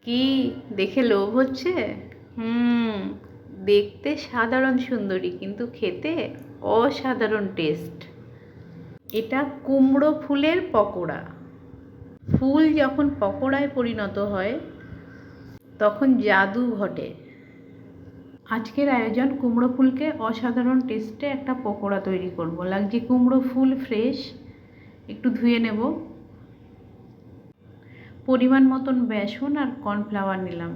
কি দেখে লোভ হচ্ছে? হুম, দেখতে সাধারণ সুন্দরী কিন্তু খেতে অসাধারণ টেস্ট। এটা কুমড়ো ফুলের পকোড়া। ফুল যখন পকোড়ায় পরিণত হয় তখন জাদু ঘটে। আজকের আয়োজন কুমড়ো ফুলকে অসাধারণ টেস্টে একটা পকোড়া তৈরি করব। লাগছে কুমড়ো ফুল ফ্রেশ, একটু ধুয়ে নেব। পরিমাণ মতন বেসন আর কর্নফ্লাওয়ার নিলাম।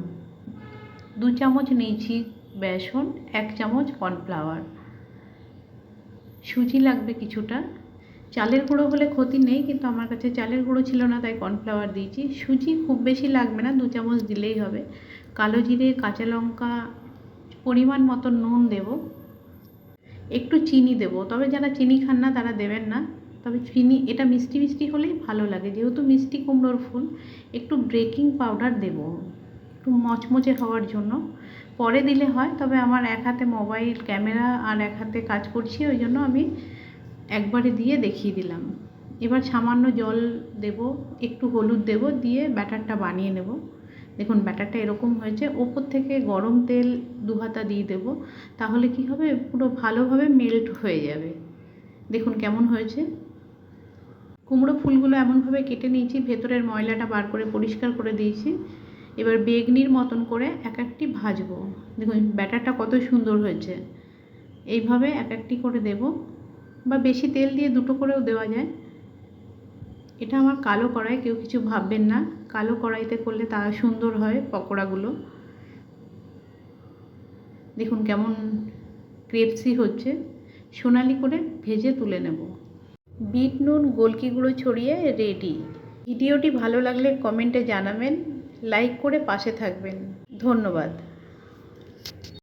2 চামচ নিয়েছি বেসন, 1 চামচ কর্নফ্লাওয়ার। সুজি লাগবে কিছুটা। চালের গুঁড়ো হলে ক্ষতি নেই, কিন্তু আমার কাছে চালের গুঁড়ো ছিল না তাই কর্নফ্লাওয়ার দিয়েছি। সুজি খুব বেশি লাগবে না, 2 চামচ দিলেই হবে। কালো জিরে, কাঁচা লঙ্কা, পরিমাণ মতো নুন দেব, একটু চিনি দেব। তবে যারা চিনি খান না তারা দেবেন না, তবে চিনি এটা মিষ্টি মিষ্টি হলেই ভালো লাগে, যেহেতু মিষ্টি কুমড়োর ফুল। একটু বেকিং পাউডার দেব একটু মচমচে হওয়ার জন্য, পরে দিলে হয়। তবে আমার এক হাতে মোবাইল ক্যামেরা আর এক হাতে কাজ করছি, ওই জন্য আমি একবারে দিয়ে দেখিয়ে দিলাম। এবার সামান্য জল দেব, একটু হলুদ দেব, দিয়ে ব্যাটারটা বানিয়ে নেব। দেখুন ব্যাটারটা এরকম হয়েছে। ওপর থেকে গরম তেল 2 হাতা দিয়ে দেব, তাহলে কি হবে, পুরো ভালোভাবে মেল্ট হয়ে যাবে। দেখুন কেমন হয়েছে। কুমড়ো ফুলগুলো এমনভাবে কেটে নিয়েছি, ভেতরের ময়লাটা বার করে পরিষ্কার করে দিয়েছি। এবার বেগনির মতন করে এক একটি ভাজবো। দেখুন ব্যাটারটা কত সুন্দর হয়েছে। এইভাবে এক একটি করে দেব, বা বেশি তেল দিয়ে 2টো করেও দেওয়া যায়। এটা আমার কালো কড়াই, কেউ কিছু ভাববেন না। কালো কড়াইতে করলে তা সুন্দর হয় পকোড়াগুলো। দেখুন কেমন ক্রিস্পি হচ্ছে। সোনালি করে ভেজে তুলে নেব। বিট নুন, গোলকি গুঁড়ো ছড়িয়ে রেডি। ভিডিওটি ভালো লাগলে কমেন্টে জানাবেন, লাইক করে পাশে থাকবেন। ধন্যবাদ।